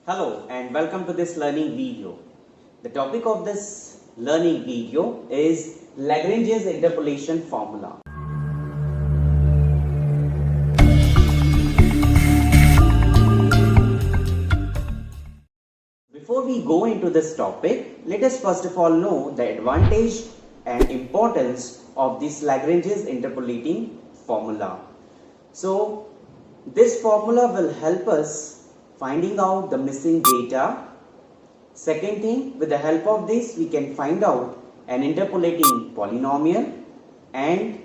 Hello and welcome to this learning video. The topic of this learning video is Lagrange's interpolation formula. Before we go into this topic, let us first of all know the advantage and importance of this Lagrange's interpolating formula. So, this formula will help us finding out the missing data. Second thing, with the help of this we can find out an interpolating polynomial, and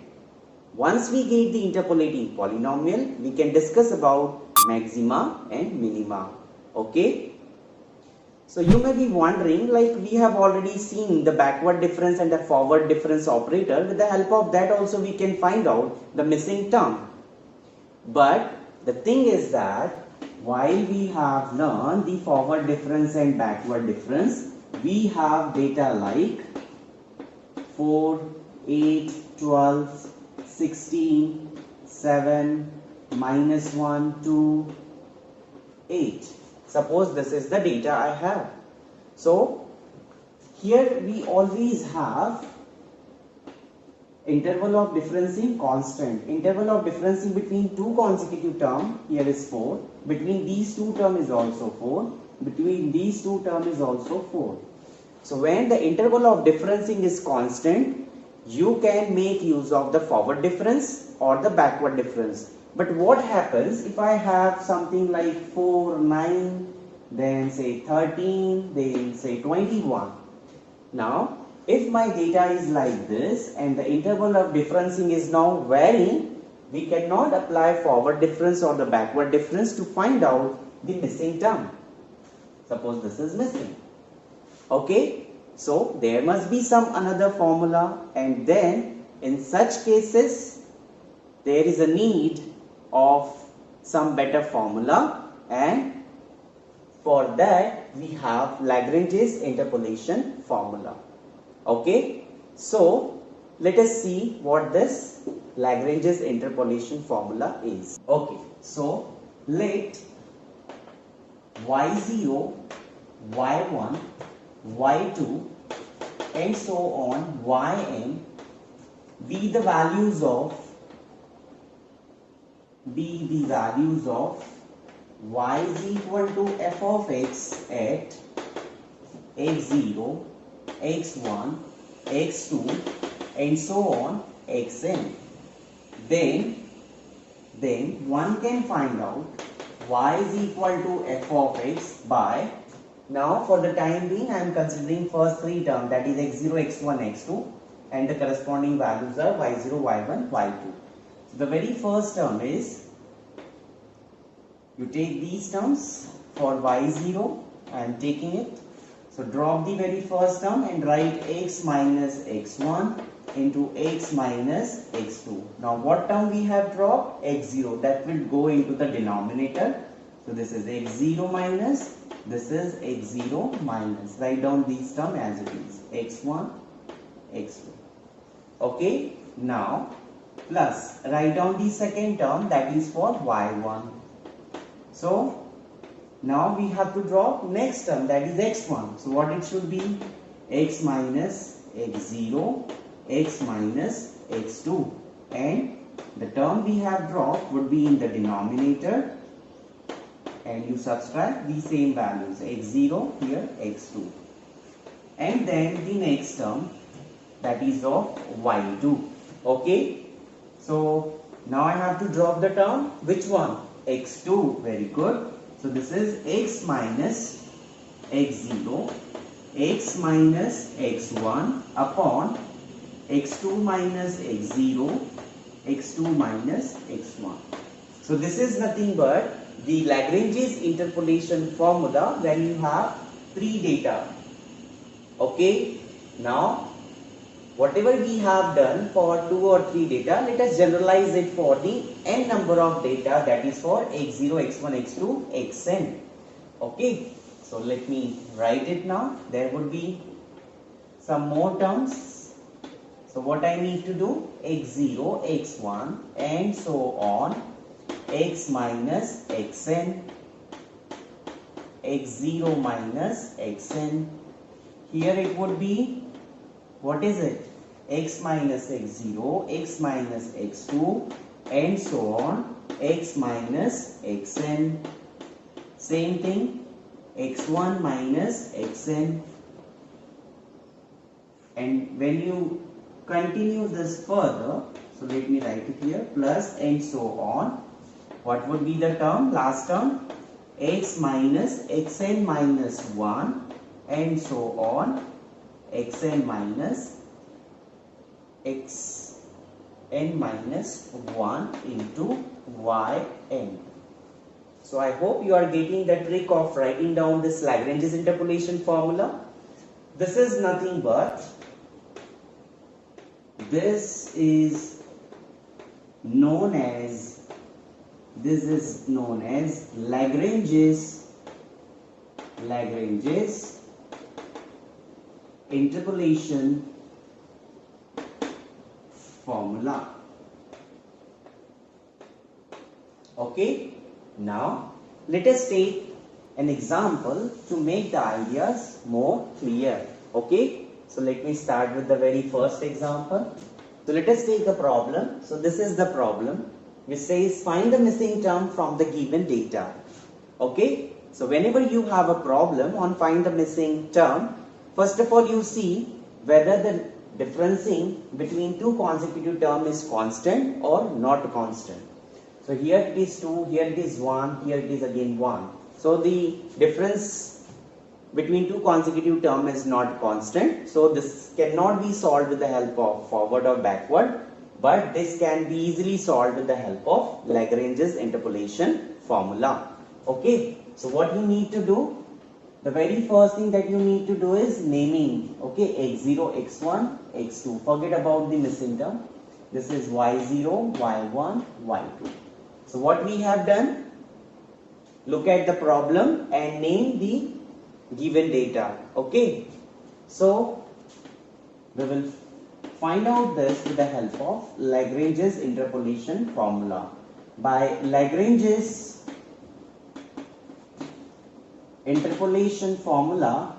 once we get the interpolating polynomial we can discuss about maxima and minima. Okay, so you may be wondering, like we have already seen the backward difference and the forward difference operator. With the help of that also we can find out the missing term. But the thing is that while we have learned the forward difference and backward difference, we have data like 4, 8, 12, 16, 7, -1, 2, 8. Suppose this is the data I have. So here we always have interval of differencing constant. Interval of differencing between two consecutive terms, here is 4. Between these two terms is also 4. Between these two terms is also 4. So when the interval of differencing is constant, you can make use of the forward difference or the backward difference. But what happens if I have something like 4, 9, then say 13, then say 21. Now, if my data is like this and the interval of differencing is now varying, we cannot apply forward difference or the backward difference to find out the missing term. Suppose this is missing. Okay, so there must be some another formula, and then in such cases there is a need of some better formula, and for that we have Lagrange's interpolation formula. Okay, so let us see what this Lagrange's interpolation formula is. Okay, so let y0, y1, y2 and so on yn be the values of y is equal to f of x at x0, x1, x2 and so on xn. Then one can find out y is equal to f of x by, now for the time being I am considering first three terms, that is x0, x1, x2, and the corresponding values are y0, y1, y2. So the very first term is, you take these terms. For y0 I am taking it, so drop the very first term and write x minus x1 into x minus x2. Now what term we have dropped? x0, that will go into the denominator. So this is x0 minus, this is x0 minus. Write down these terms as it is, x1, x2. Okay, now plus, write down the second term, that is for y1. So now we have to drop next term, that is x1. So what it should be? X minus x0, x minus x2, and the term we have dropped would be in the denominator, and you subtract the same values, x0 here, x2, and then the next term, that is of y2. Okay, so now I have to drop the term, which one? x2. Very good. So this is x minus x0, x minus x1 upon x2 minus x0, x2 minus x1. So this is nothing but the Lagrange's interpolation formula when you have three data. Okay, now whatever we have done for 2 or 3 data, let us generalize it for the n number of data, that is for x0, x1, x2, xn. Okay, so let me write it now. There would be some more terms. So what I need to do? x0, x1 and so on, x minus xn x0 minus xn. Here it would be, what is it? X minus x0, x minus x2, and so on, x minus xn. Same thing, x1 minus xn. And when you continue this further, so let me write it here, plus and so on. What would be the term? Last term, x minus xn minus 1, and so on, xn minus xn minus 1 into yn. So I hope you are getting the trick of writing down this Lagrange's interpolation formula. This is nothing but, this is known as Lagrange's interpolation formula. Okay, now let us take an example to make the ideas more clear. Okay, so let me start with the very first example. So let us take a problem. So this is the problem which says find the missing term from the given data. Okay, so whenever you have a problem on find the missing term, first of all you see whether the differencing between two consecutive terms is constant or not constant. So here it is 2, here it is 1, here it is again 1. So the difference between two consecutive terms is not constant. So this cannot be solved with the help of forward or backward, but this can be easily solved with the help of Lagrange's interpolation formula. Okay, so what you need to do? The very first thing that you need to do is naming. Okay, x0, x1, x2. Forget about the missing term. This is y0, y1, y2. So what we have done? Look at the problem and name the given data. Okay, so we will find out this with the help of Lagrange's interpolation formula. By Lagrange's interpolation formula,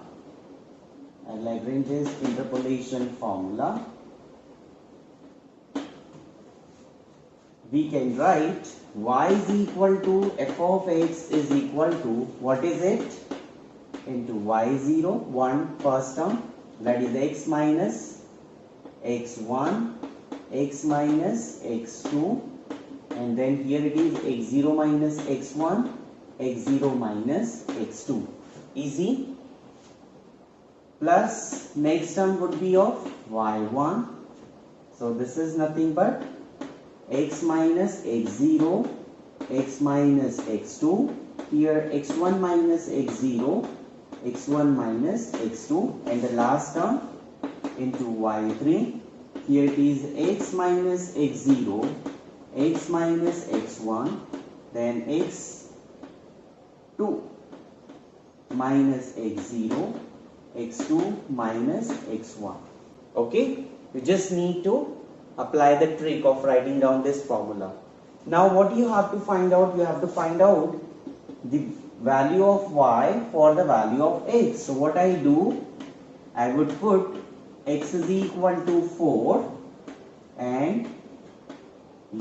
we can write y is equal to f of x is equal to, what is it? Into y0, 1 first term, that is x minus x1, x minus x2, and then here it is x0 minus x1, x0 minus x2. Easy. Plus next term would be of y1. So this is nothing but x minus x0, x minus x2, here x1 minus x0, x1 minus x2, and the last term into y3. Here it is x minus x0, x minus x1, then x2 minus x0, x2 minus x1. Okay, you just need to apply the trick of writing down this formula. Now what you have to find out? You have to find out the value of y for the value of x. So what I do? I would put x is equal to 4, and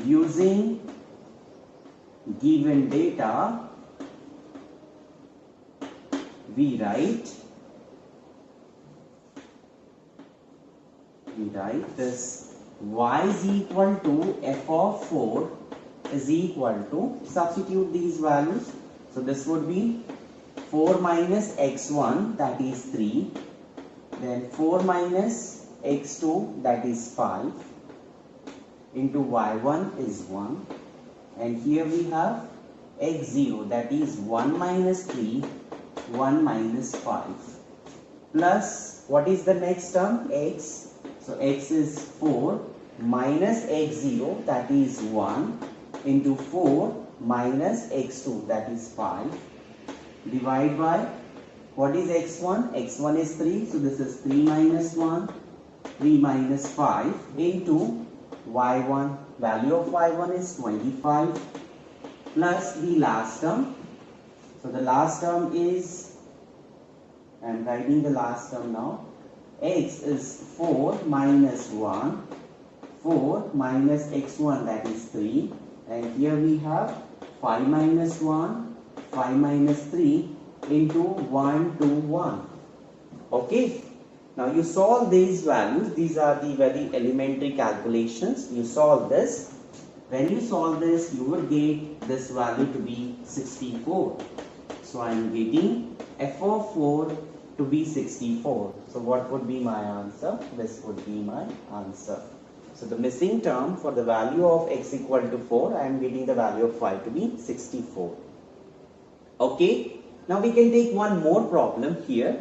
using given data we write this y is equal to f of 4 is equal to, substitute these values. So this would be 4 minus x1, that is 3, then 4 minus x2, that is 5, into y1 is 1, and here we have x0, that is 1 minus 3, 1 minus 5, plus what is the next term? X. So x is 4 minus x0, that is 1, into 4 minus x2, that is 5, divide by, what is x1? x1 is 3, so this is 3 minus 1, 3 minus 5, into y1, value of y1 is 25, plus the last term, So the last term is, I am writing the last term now. X is 4 minus 1, 4 minus x1, that is 3, and here we have 5 minus 1, 5 minus 3 into 1 to 1. Okay. Now you solve these values. These are the very elementary calculations. You solve this. When you solve this, you will get this value to be 64. So I am getting f of 4 to be 64. So what would be my answer? This would be my answer. So the missing term for the value of x equal to 4, I am getting the value of 5 to be 64. Okay. Now we can take one more problem here.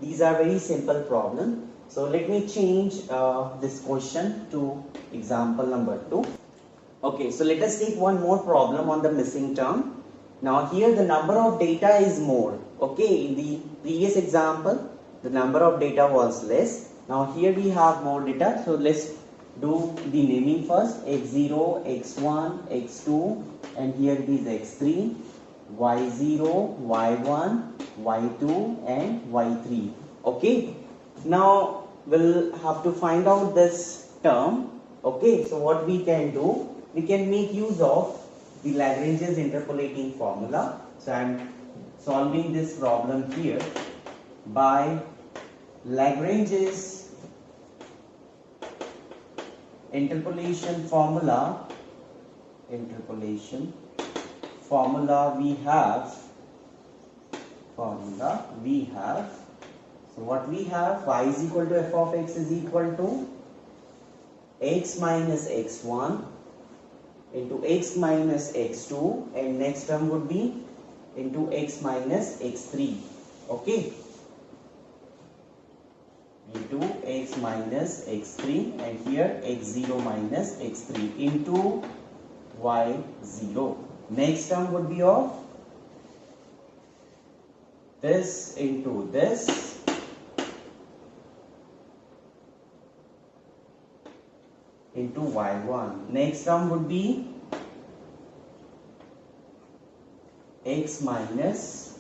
These are very simple problems. So let me change this question to example number 2. Okay, so let us take one more problem on the missing term. Now here the number of data is more. Okay, in the previous example, the number of data was less. Now here we have more data. So let's do the naming first. x0, x1, x2, and here it is x3. y0, y1, y2 and y3. Okay, now we'll have to find out this term. Okay, so what we can do, we can make use of the Lagrange's interpolating formula. So I am solving this problem here by Lagrange's interpolation formula. We have so what we have, y is equal to f of x is equal to x minus x1 into x minus x2, and next term would be into x minus x3. Okay, into x minus x3, and here x0 minus x3 into y0. Next term would be of this into this into y1. Next term would be x minus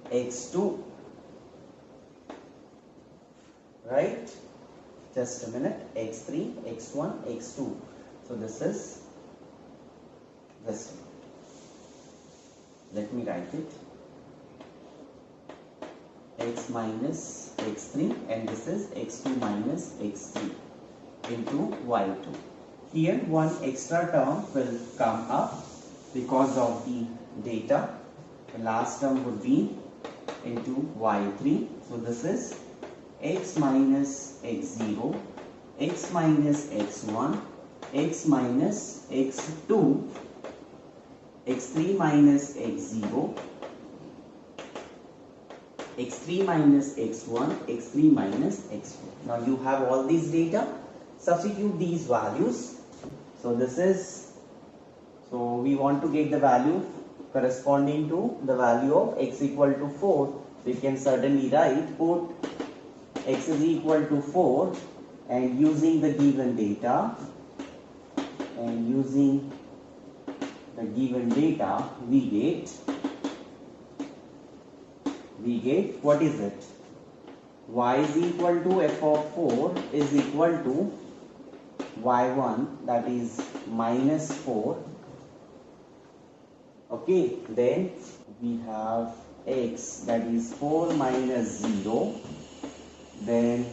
x2. Right? Just a minute. x3, x1, x2. So this is this one. Let me write it. X minus x3, and this is x2 minus x3 into y2. Here one extra term will come up because of the data. The last term would be into y3. So this is x minus x0, x minus x1, x minus x2, x3 minus x0, x3 minus x1, x3 minus x2. Now you have all these data. Substitute these values. So this is, so we want to get the value corresponding to the value of x equal to 4. So you can certainly write, put x is equal to 4, and using the given data, we get what is it? Y is equal to f of 4 is equal to y1, that is minus 4. Okay, then we have x, that is 4 minus 0, then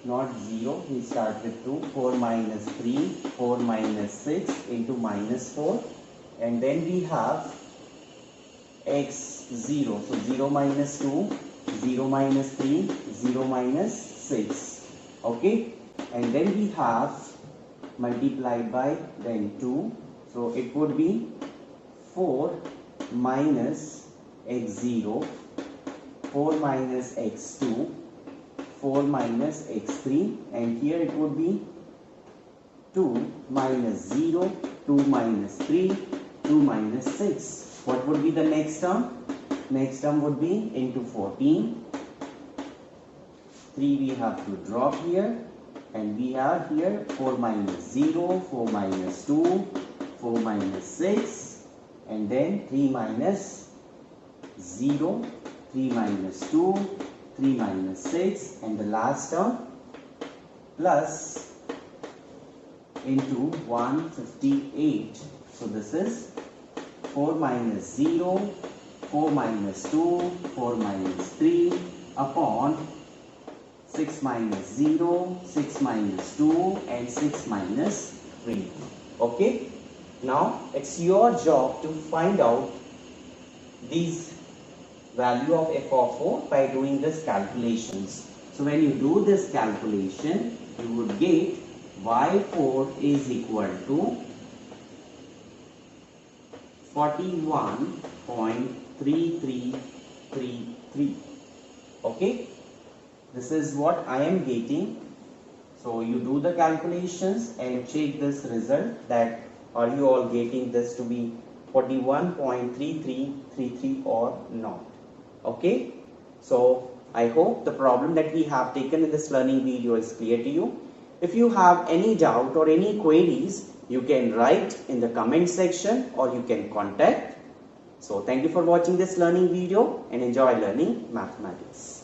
not 0, we start with 2, 4 minus 3, 4 minus 6 into minus 4, and then we have x 0, so 0 minus 2, 0 minus 3, 0 minus 6. Okay, and then we have multiplied by then 2, so it would be 4 minus x0, 4 minus x2, 4 minus x3, and here it would be 2 minus 0, 2 minus 3, 2 minus 6. What would be the next term? Next term would be into 14. 3 we have to drop here, and we have here 4 minus 0, 4 minus 2, 4 minus 6, and then 3 minus 0, 3 minus 2, 3 minus 6, and the last term plus into 158. So this is 4 minus 0, 4 minus 2, 4 minus 3 upon 6 minus 0, 6 minus 2 and 6 minus 3. Okay. Now it's your job to find out these value of f of 4 by doing this calculations. So when you do this calculation, you would get y4 is equal to 41.3333. Okay, this is what I am getting. So you do the calculations and check this result, that are you all getting this to be 41.3333 or not. Okay, so I hope the problem that we have taken in this learning video is clear to you. If you have any doubt or any queries, you can write in the comment section or you can contact. So thank you for watching this learning video and enjoy learning mathematics.